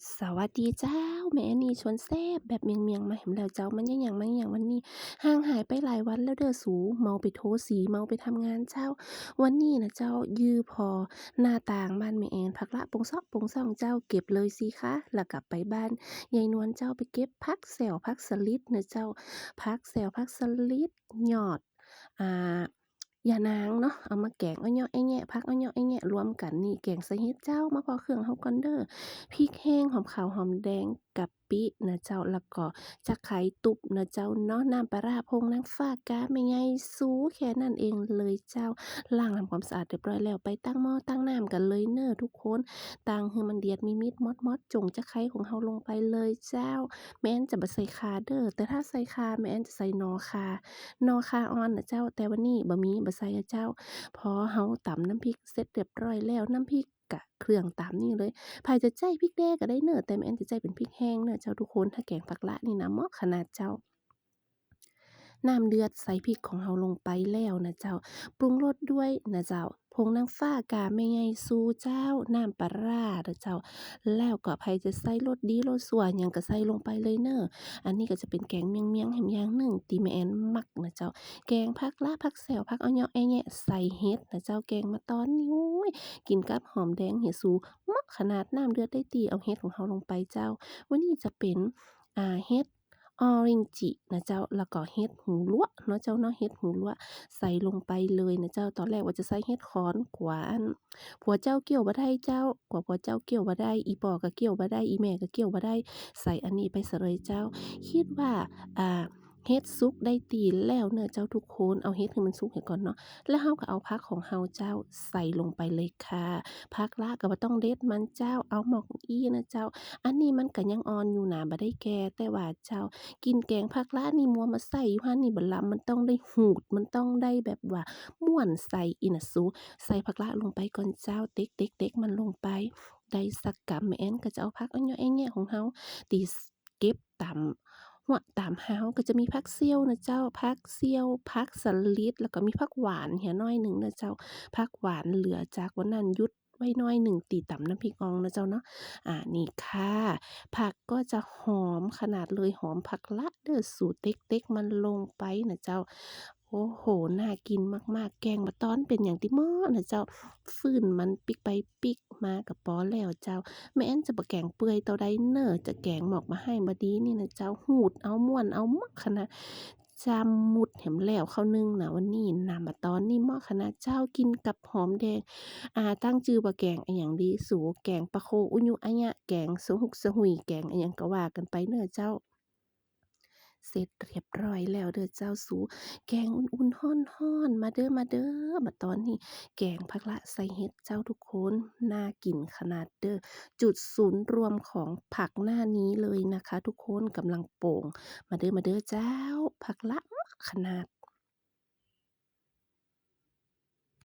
สวัสดีเจ้าแม่นี่ชวนแซ่บแบบเมียงๆมาแหมแล้วเจ้ามันยังหยังมาอิหยังวันนี้ห่างหายไปหลายวันแล้วเด้อสูเมาไปโทสีเมาไปทำงานเจ้าวันนี้น่ะเจ้ายื้อพอหน้าต่างบ้านแม่แอนผักละปงซอกปงซ่องเจ้าเก็บเลยสิคะแล้วกลับไปบ้านยายนวลเจ้าไปเก็บผักแส่วผักสะลิดน่ะเจ้าผักแส่วผักสะลิดยอดอ่ายะนางเนาะเอามาแกงอ้อยเหยาะแอ้แยะผักอ้อยเหยาะแอ้แยะรวมกันนี่แกงใส่เห็ดเจ้ามาพอเครื่องเฮาก่อนเด้อ พริกแห้งหอมขาวหอมแดงกะปินะเจ้าแล้วก็จะไข่ตุบนะเจ้าเนาะน้ำปลาร้าพงนางฟ้ากาไม่ไงสู้แค่นั้นเองเลยเจ้าล้างทำความสะอาดเรียบร้อยแล้วไปตั้งหม้อตั้งน้ำกันเลยเน้อทุกคนตั้งให้มันเดือดมีมิดมอดๆจงจะไข่ของเราลงไปเลยเจ้าแม่นจะบ่ใส่ข่าเด้อแต่ถ้าใส่ข่าแม่นจะใส่นอข่านอข่าอ่อนน่ะเจ้าแต่วันนี้บ่มีบ่ใส่อะเจ้าพอเราตำน้ำพริกเสร็จเรียบร้อยแล้วน้ำพริกกะเครื่องตามนี้เลย ไผจะใจพริกแดงก็ได้เน้อแต่แม่นจะใจเป็นพริกแห้งเน้อเจ้าทุกคนถ้าแกงปักละนี่นะเหมาะขนาดเจ้า น้ำเดือดใส่พริกของเราลงไปแล้วนะเจ้าปรุงรสด้วยนะเจ้าผงนางฟ้ากาไม่ไงซูเจ้าน้ำปลาร้าเด้อเจ้าแล้วก็ไผจะใส่รสดีรสสั่วหยังก็ใส่ลงไปเลยเน้ออันนี้ก็จะเป็นแกงเมียงๆแหมอย่างหนึ่งที่แม่แอนมักนะเจ้าแกงผักละผักแสวผักเอาเหยาะแอะแยะใส่เห็ดนะเจ้าแกงมาตอนนี้โอ้ยกินกับหอมแดงเห็ดสูเหมาะขนาดน้ำเดือดได้ตีเอาเห็ดของเราลงไปเจ้าวันนี้จะเป็นเห็ด ออรินจินะเจ้าแล้วก็เห็ดหูลวกเนาะเจ้าเนาะเห็ดหูลวกใส่ลงไปเลยนะเจ้าตอนแรกว่าจะใส่เห็ดขอนกว่าอันผัวเจ้าเกี่ยวบ่ได้เจ้ากว่าผัวเจ้าเกี่ยวบ่ได้อีพ่อก็เกี่ยวบ่ได้อีแม่ก็เกี่ยวบ่ได้ใส่อันนี้ไปเสียเลยเจ้าคิดว่าอ่าเฮ็ดสุกได้ตีแล้วเนาะเจ้าทุกคนเอาเฮ็ดให้มันสุกให้ก่อนเนาะแล้วเราก็เอาผักของเราเจ้าใส่ลงไปเลยค่ะผักละก็บ่ต้องเด็ดมันเจ้าเอาหมอกอี้นะเจ้าอันนี้มันก็ยังอ่อนอยู่นะบ่ได้แก่แต่ว่าเจ้า กินแกงผักล้านี่มัวมาใส่อยู่หั้นนี่บัดลำมันต้องได้หูดมันต้องได้แบบว่าม่วนใส่อีน่ะสูใส่ผักล้าลงไปก่อนเจ้าเต๊กๆๆมันลงไปได้สักกำแม่แอ้นก็จะเอาผักอันย้อยแอะแยะของเฮาที่เก็บตามหัวตามหาเฮาก็จะมีผักเซี่ยวนะเจ้าผักเซี่ยวผักสะลิดแล้วก็มีผักหวานเหี่ยน้อยหนึ่งนะเจ้าผักหวานเหลือจากวันนั้นหยุดไว้น้อยหนึ่งตีตำน้ำพริกอ่องนะเจ้าเนาะนี่ค่ะ ผักก็จะหอมขนาดเลยหอมผักละเด้อสูตรเต็กๆมันลงไปนะเจ้าโอ้โฮน่ากินมากๆแกงบักตอนเป็นหยังที่เหมาะนะเจ้าฟื้นมันปิกไปปิกมาก็พอแล้วเจ้าแม่นจะบ่แกงเปื่อยเท่าใดเน้อจะแกงหมอกมาให้บ่ดีนี่นะเจ้าหูดเอาม่วนเอามักขนาดจำมุดแหมแล้วข้าวนึ่งน่ะวันนี้น้ำบักตอนนี่เหมาะขนาดเจ้ากินกับหอมแดง ตั้งชื่อว่าแกงอิหยังดีสูแกงปะโคอุยุอะยะแกงสะฮุกสะหุยแกงอิหยังก็ว่ากันไปเน้อเจ้าเสร็จเรียบร้อยแล้วเด้อเจ้าสูแกงอุ่นๆร้อนๆมาเด้อมาเด้อบัดตอนนี้แกงผักละใส่เห็ดเจ้าทุกคนน่ากินขนาดเด้อจุดศูนย์รวมของผักหน้านี้เลยนะคะทุกคนกำลังโป่งมาเด้อมาเด้อเจ้าผักละขนาด